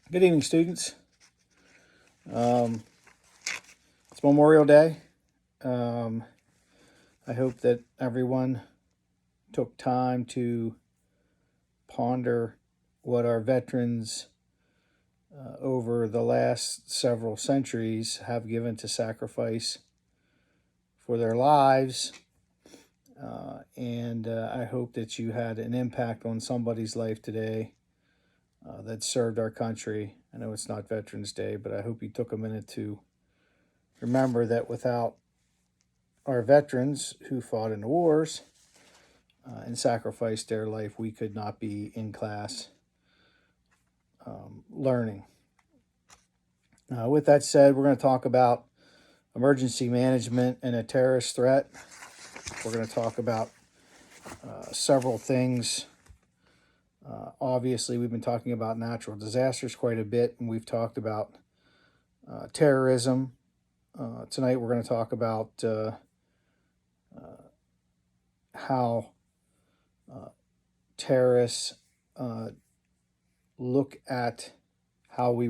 Good evening, students. It's Memorial Day. Um, I hope that everyone took time to ponder what our veterans over the last several centuries have given to sacrifice for their lives. And I hope that you had an impact on somebody's life today that served our country. I know it's not Veterans Day, but I hope you took a minute to remember that without our veterans who fought in the wars and sacrificed their life, we could not be in class learning. With that said, we're going to talk about emergency management and a terrorist threat. We're going to talk about several things. Obviously, we've been talking about natural disasters quite a bit, and we've talked about terrorism. Tonight, we're going to talk about how terrorists look at how we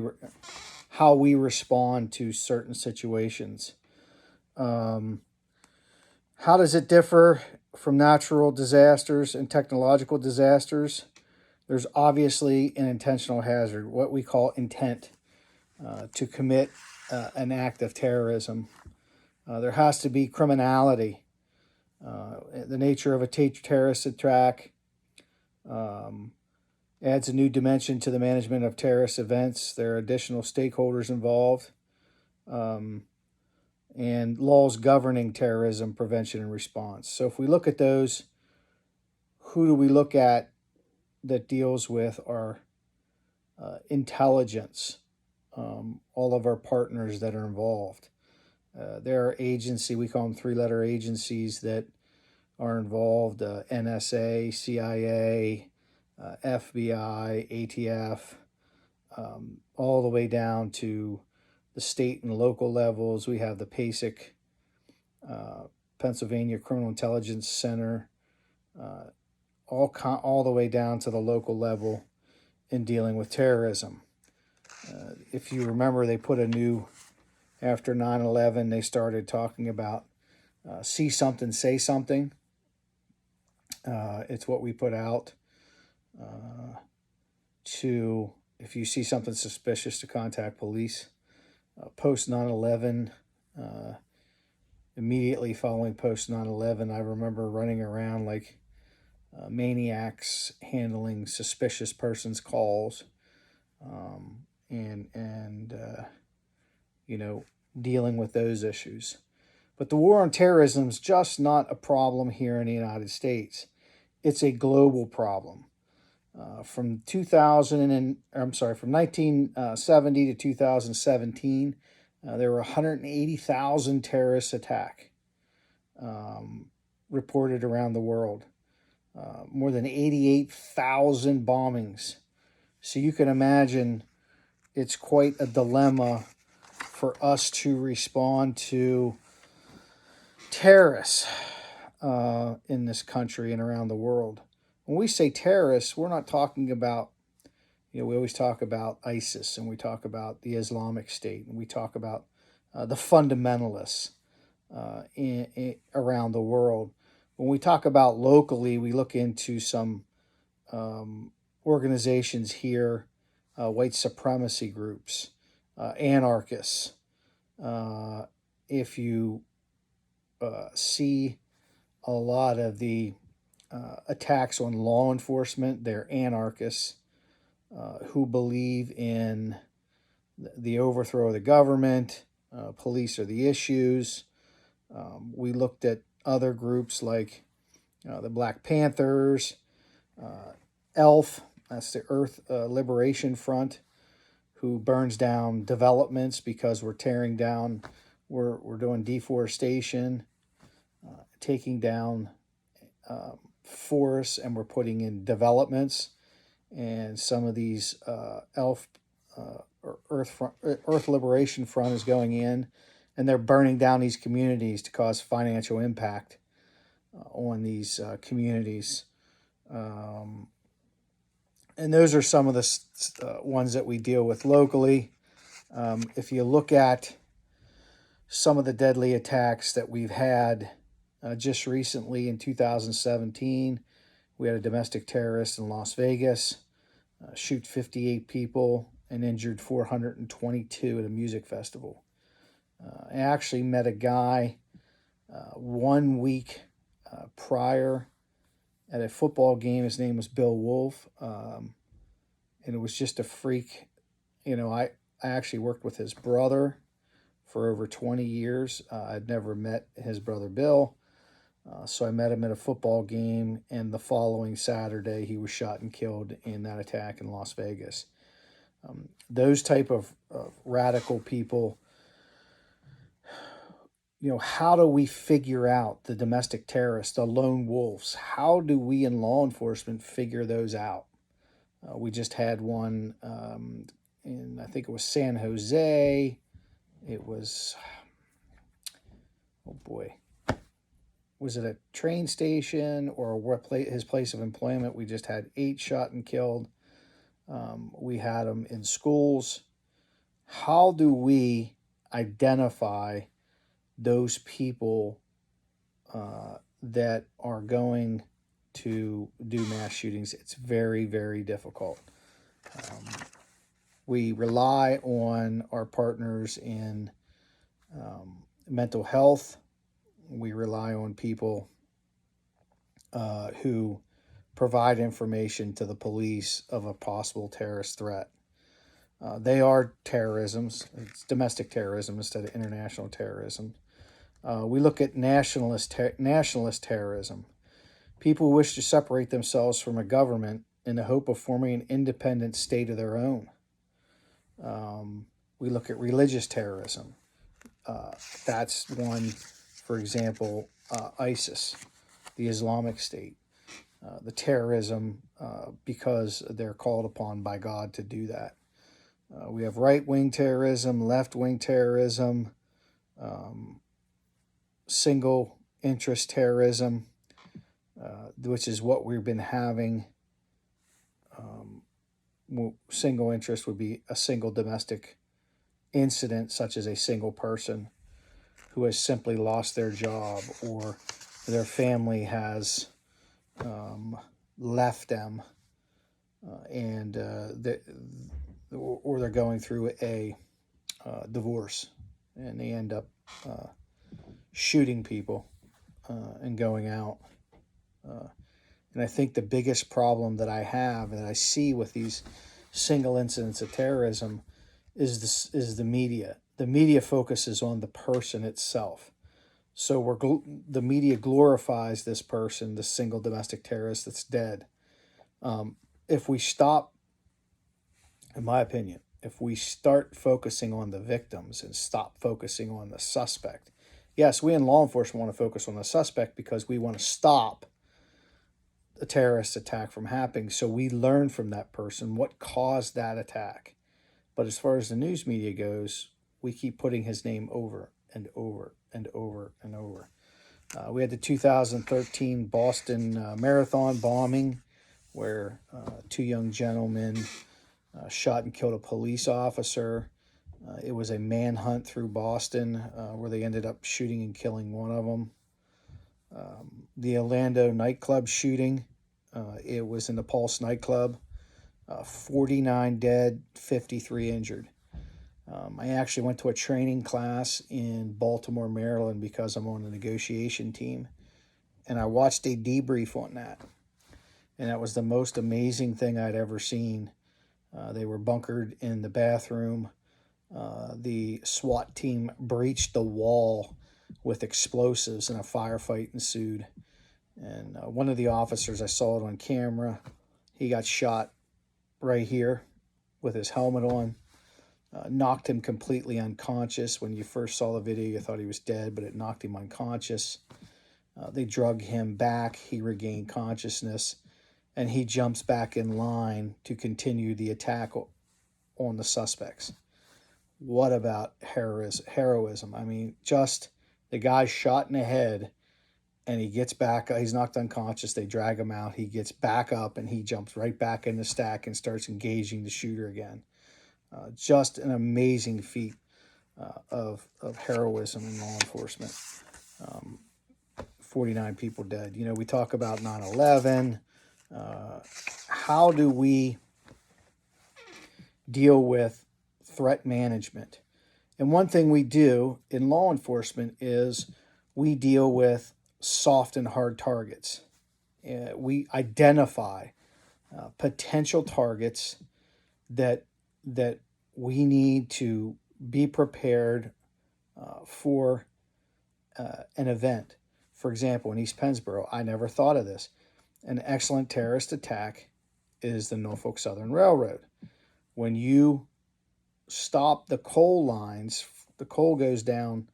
respond to certain situations. How does it differ from natural disasters and technological disasters? There's obviously an intentional hazard, what we call intent to commit an act of terrorism. There has to be criminality. The nature of a terrorist attack adds a new dimension to the management of terrorist events. There are additional stakeholders involved, and laws governing terrorism prevention and response. So if we look at those, who do we look at that deals with our intelligence? All of our partners that are involved. There are we call them three-letter agencies that are involved, NSA, CIA, FBI, ATF, all the way down to the state and local levels. We have the PASIC, Pennsylvania Criminal Intelligence Center, all the way down to the local level in dealing with terrorism. If you remember, they put after 9/11, they started talking about see something, say something. It's what we put out if you see something suspicious, to contact police. Post 9/11, immediately following post 9/11, I remember running around like maniacs handling suspicious persons' calls, and dealing with those issues. But the war on terrorism is just not a problem here in the United States. It's a global problem. From 1970 to 2017, there were 180,000 terrorist attacks reported around the world. More than 88,000 bombings. So you can imagine it's quite a dilemma for us to respond to terrorists in this country and around the world. When we say terrorists, we're not talking about, we always talk about ISIS, and we talk about the Islamic State, and we talk about the fundamentalists around the world. When we talk about locally, we look into some organizations here, white supremacy groups, anarchists. If you see a lot of the attacks on law enforcement, they're anarchists who believe in the overthrow of the government. Police are the issues. We looked at other groups like the Black Panthers, ELF, that's the Earth Liberation Front, who burns down developments because we're tearing down, we're doing deforestation, taking down forests, and we're putting in developments. And some of these ELF or Earth Liberation Front is going in, and they're burning down these communities to cause financial impact on these communities. And those are some of the ones that we deal with locally. If you look at some of the deadly attacks that we've had just recently in 2017, we had a domestic terrorist in Las Vegas shoot 58 people and injured 422 at a music festival. I actually met a guy 1 week prior at a football game. His name was Bill Wolf, and it was just a freak. I actually worked with his brother for over 20 years. I'd never met his brother Bill, so I met him at a football game, and the following Saturday he was shot and killed in that attack in Las Vegas. Those type of radical people, how do we figure out the domestic terrorists, the lone wolves? How do we in law enforcement figure those out? We just had one in, I think it was San Jose. It was, oh boy, was it a train station or his place of employment? We just had 8 shot and killed. We had them in schools. How do we identify those people that are going to do mass shootings? It's very, very difficult. We rely on our partners in mental health. We rely on people who provide information to the police of a possible terrorist threat. They are terrorisms. It's domestic terrorism instead of international terrorism. We look at nationalist terrorism. People wish to separate themselves from a government in the hope of forming an independent state of their own. We look at religious terrorism. That's one, for example, ISIS, the Islamic State. The terrorism because they're called upon by God to do that. We have right-wing terrorism, left-wing terrorism, single interest terrorism, which is what we've been having. Single interest would be a single domestic incident, such as a single person who has simply lost their job or their family has left them, or they're going through a divorce, and they end up shooting people and going out. And I think the biggest problem that I have and I see with these single incidents of terrorism is the media. The media focuses on the person itself. So the media glorifies this person, the single domestic terrorist that's dead. If we stop, in my opinion, if we start focusing on the victims and stop focusing on the suspect. Yes, we in law enforcement want to focus on the suspect because we want to stop a terrorist attack from happening. So we learn from that person what caused that attack. But as far as the news media goes, we keep putting his name over and over and over and over. We had the 2013 Boston Marathon bombing where 2 young gentlemen shot and killed a police officer. It was a manhunt through Boston where they ended up shooting and killing one of them. The Orlando nightclub shooting, it was in the Pulse nightclub. 49 dead, 53 injured. I actually went to a training class in Baltimore, Maryland because I'm on the negotiation team. And I watched a debrief on that. And that was the most amazing thing I'd ever seen. They were bunkered in the bathroom. The SWAT team breached the wall with explosives and a firefight ensued. And one of the officers, I saw it on camera, he got shot right here with his helmet on. Knocked him completely unconscious. When you first saw the video, you thought he was dead, but it knocked him unconscious. They drug him back. He regained consciousness, and he jumps back in line to continue the attack on the suspects. What about heroism? I mean, just the guy shot in the head, and he gets back. He's knocked unconscious. They drag him out. He gets back up, and he jumps right back in the stack and starts engaging the shooter again. Just an amazing feat of heroism in law enforcement. 49 people dead. You know, we talk about 9/11. How do we deal with threat management? And one thing we do in law enforcement is we deal with soft and hard targets. We identify potential targets that that we need to be prepared for an event. For example, in East Pennsboro, I never thought of this. An excellent terrorist attack is the Norfolk Southern Railroad. When you stop the coal lines, the coal goes down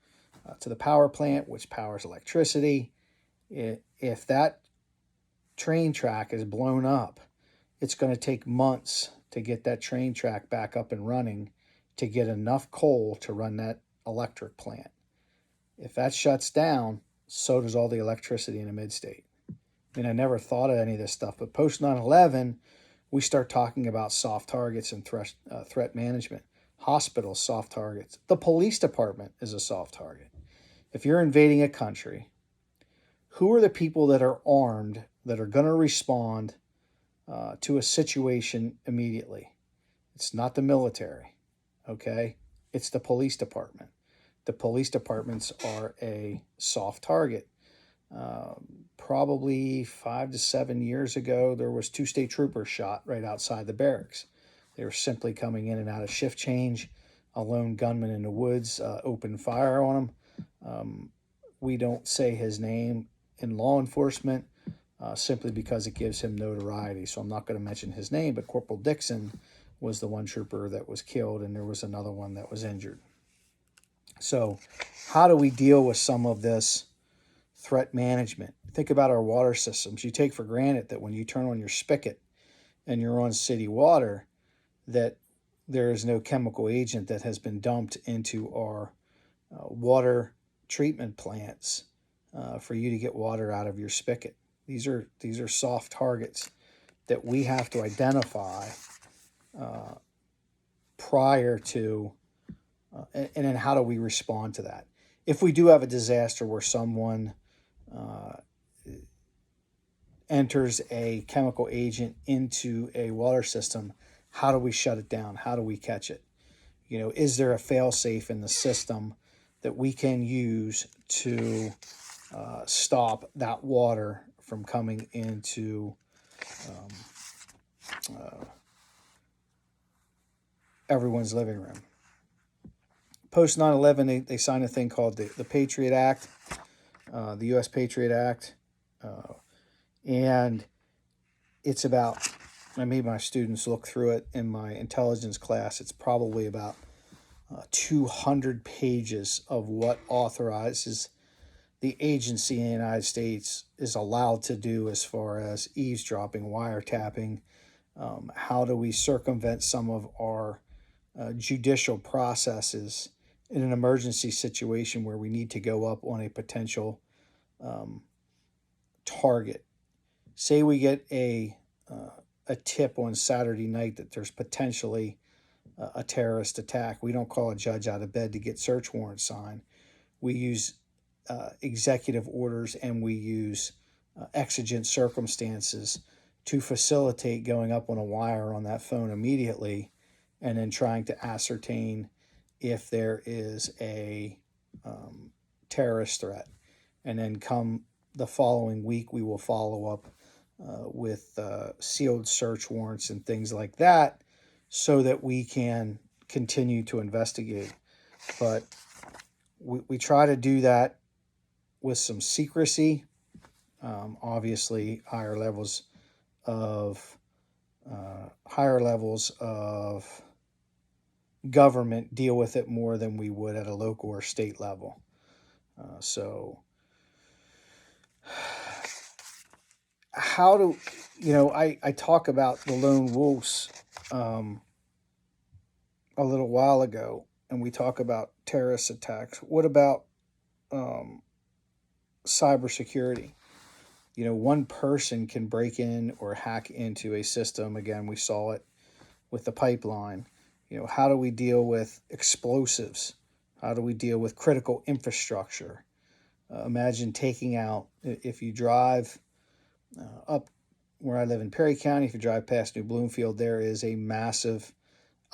to the power plant, which powers electricity. If that train track is blown up, it's going to take months to get that train track back up and running to get enough coal to run that electric plant. If that shuts down, so does all the electricity in the mid-state. I mean, I never thought of any of this stuff, but post 9/11, we start talking about soft targets and threat management. Hospitals, soft targets. The police department is a soft target. If you're invading a country, who are the people that are armed that are going to respond to a situation immediately? It's not the military, okay? It's the police department. The police departments are a soft target. Probably 5 to 7 years ago, there was 2 state troopers shot right outside the barracks. They were simply coming in and out of shift change. A lone gunman in the woods opened fire on them. We don't say his name in law enforcement simply because it gives him notoriety. So I'm not going to mention his name, but Corporal Dixon was the one trooper that was killed, and there was another one that was injured. So how do we deal with some of this threat management? Think about our water systems. You take for granted that when you turn on your spigot and you're on city water, that there is no chemical agent that has been dumped into our water treatment plants for you to get water out of your spigot. These are soft targets that we have to identify prior to, and then how do we respond to that? If we do have a disaster where someone enters a chemical agent into a water system, how do we shut it down? How do we catch it? You know, is there a fail-safe in the system that we can use to stop that water from coming into everyone's living room? Post 9/11, they signed a thing called the Patriot Act, the U.S. Patriot Act, and it's about, I made my students look through it in my intelligence class. It's probably about 200 pages of what authorizes the agency in the United States is allowed to do as far as eavesdropping, wiretapping. How do we circumvent some of our judicial processes in an emergency situation where we need to go up on a potential target? Say we get a tip on Saturday night that there's potentially a terrorist attack. We don't call a judge out of bed to get search warrants signed. We use executive orders, and we use exigent circumstances to facilitate going up on a wire on that phone immediately and then trying to ascertain if there is a terrorist threat. And then come the following week, we will follow up with sealed search warrants and things like that so that we can continue to investigate. But we try to do that with some secrecy. Obviously, higher levels of government deal with it more than we would at a local or state level. So how do, I talk about the lone wolves a little while ago, and we talk about terrorist attacks. What about cybersecurity. One person can break in or hack into a system. Again, we saw it with the pipeline. How do we deal with explosives? How do we deal with critical infrastructure? Imagine taking out, if you drive up where I live in Perry County, if you drive past New Bloomfield, there is a massive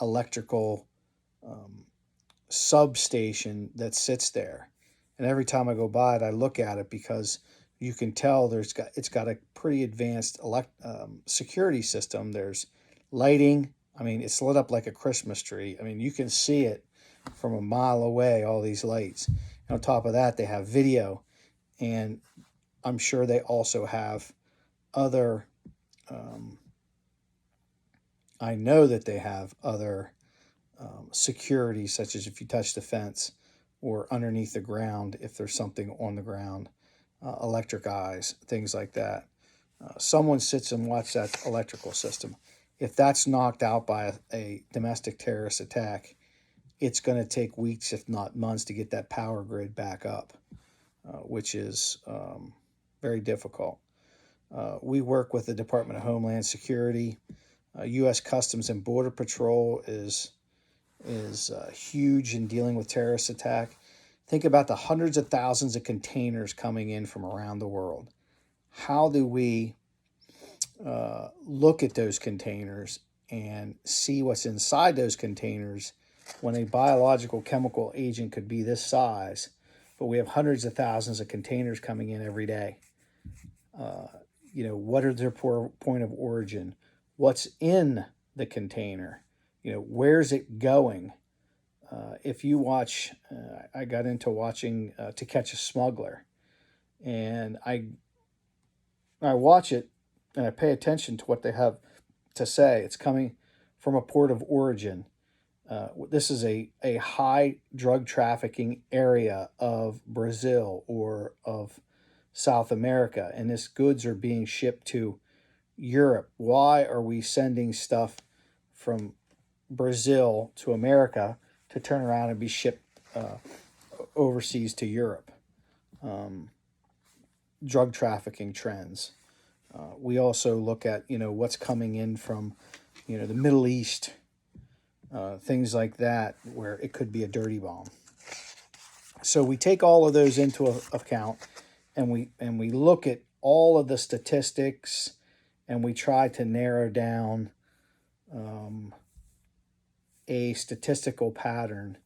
electrical um, substation that sits there. And every time I go by it, I look at it because you can tell it's got a pretty advanced security system. There's lighting. I mean, it's lit up like a Christmas tree. I mean, you can see it from a mile away, all these lights. And on top of that, they have video. And I'm sure they also have other, um, I know that they have other security, such as if you touch the fence or underneath the ground, if there's something on the ground, electric eyes, things like that. Someone sits and watches that electrical system. If that's knocked out by a domestic terrorist attack, it's going to take weeks, if not months, to get that power grid back up, which is very difficult. We work with the Department of Homeland Security. U.S. Customs and Border Patrol is huge in dealing with terrorist attack. Think about the hundreds of thousands of containers coming in from around the world. How do we look at those containers and see what's inside those containers when a biological chemical agent could be this size, but we have hundreds of thousands of containers coming in every day? What are their point of origin? What's in the container? Where's it going? If you watch, I got into watching To Catch a Smuggler, and I watch it and I pay attention to what they have to say. It's coming from a port of origin. This is a high drug trafficking area of Brazil or of South America, and this goods are being shipped to Europe. Why are we sending stuff from Brazil to America to turn around and be shipped overseas to Europe? Drug trafficking trends. We also look at what's coming in from the Middle East, things like that, where it could be a dirty bomb. So we take all of those into account, and we look at all of the statistics, and we try to narrow down a statistical pattern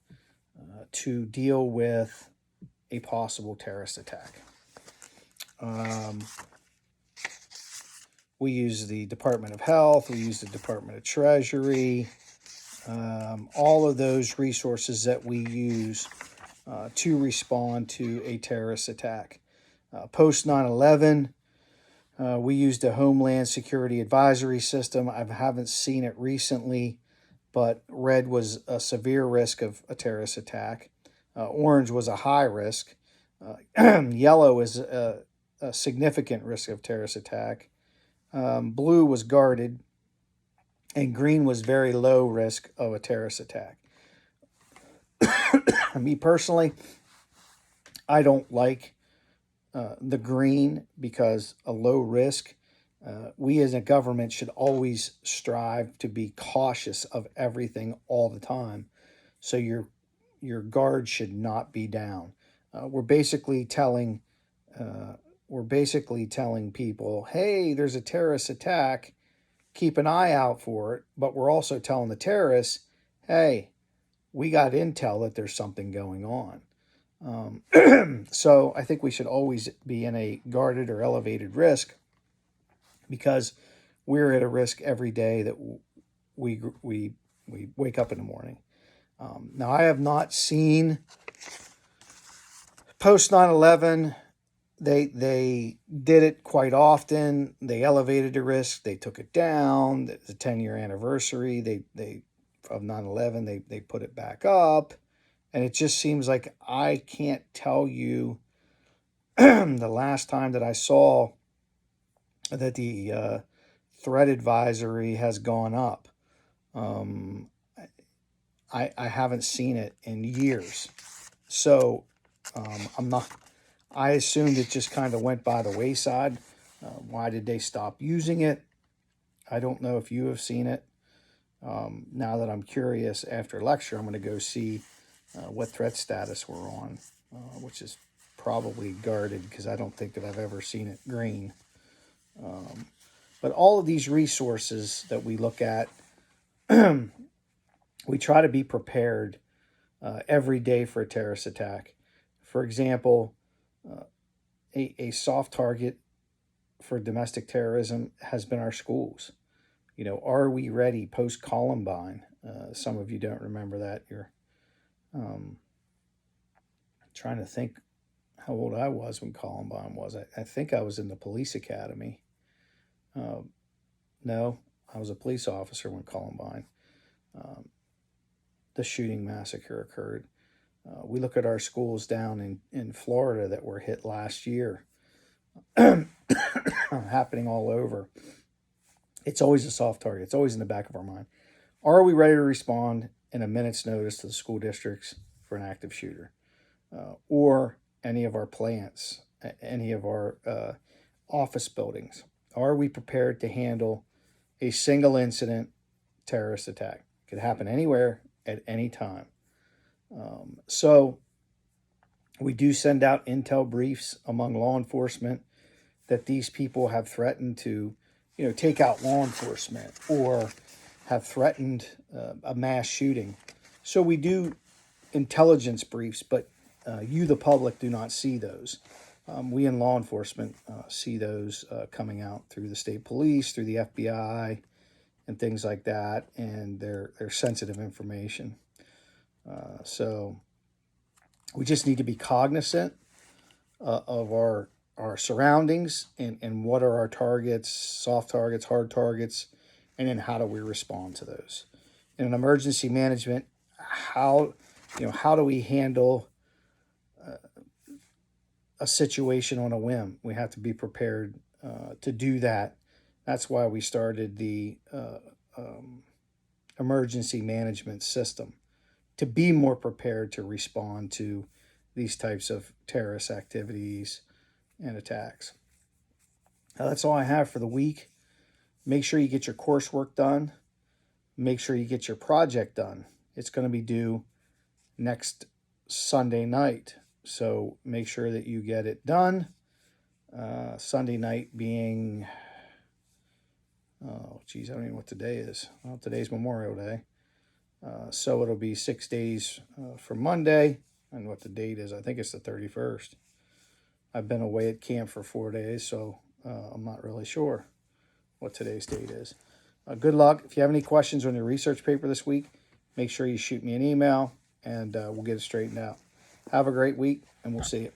to deal with a possible terrorist attack. We use the Department of Health, we use the Department of Treasury, all of those resources that we use to respond to a terrorist attack. Post 9/11, we used a Homeland Security Advisory System. I haven't seen it recently, but red was a severe risk of a terrorist attack. Orange was a high risk. Yellow is a significant risk of terrorist attack. Blue was guarded, and green was very low risk of a terrorist attack. Me personally, I don't like the green because a low risk. We as a government should always strive to be cautious of everything all the time. So your guard should not be down. We're basically telling people, hey, there's a terrorist attack. Keep an eye out for it. But we're also telling the terrorists, hey, we got intel that there's something going on. So I think we should always be in a guarded or elevated risk, because we're at a risk every day that we wake up in the morning. Now, I have not seen post 9/11. They did it quite often. They elevated the risk. They took it down. The 10-year anniversary of 9/11. They put it back up. And it just seems like I can't tell you the last time that I saw that the threat advisory has gone up. I haven't seen it in years. So I'm I assumed it just kind of went by the wayside. Why did they stop using it? I don't know if you have seen it. Now that I'm curious, after lecture, I'm going to go see what threat status we're on, which is probably guarded because I don't think that I've ever seen it green. But all of these resources that we look at, we try to be prepared every day for a terrorist attack. For example, a soft target for domestic terrorism has been our schools. You know, are we ready post Columbine? Some of you don't remember that. You're trying to think how old I was when Columbine was. I think I was in the police academy. No, I was a police officer when Columbine, the shooting massacre, occurred. We look at our schools down in Florida that were hit last year, happening all over. It's always a soft target. It's always in the back of our mind. Are we ready to respond in a minute's notice to the school districts for an active shooter? Or any of our plants, any of our office buildings? Are we prepared to handle a single incident terrorist attack? It could happen anywhere at any time. So we do send out intel briefs among law enforcement that these people have threatened to, take out law enforcement or have threatened a mass shooting. So we do intelligence briefs, but you, the public, do not see those. We in law enforcement see those coming out through the state police, through the FBI, and things like that, and they're sensitive information. So we just need to be cognizant of our surroundings and what are our targets, soft targets, hard targets, and then how do we respond to those. In an emergency management, how do we handle a situation on a whim? We have to be prepared to do that. That's why we started the emergency management system, to be more prepared to respond to these types of terrorist activities and attacks. Now, that's all I have for the week. Make sure you get your coursework done. Make sure you get your project done. It's going to be due next Sunday night, so make sure that you get it done. Sunday night being, oh geez, I don't even know what today is. Well, today's Memorial Day. So it'll be 6 days from Monday, and what the date is, I think it's the 31st. I've been away at camp for 4 days, so I'm not really sure what today's date is. Good luck. If you have any questions on your research paper this week, make sure you shoot me an email, and we'll get it straightened out. Have a great week, and we'll see you.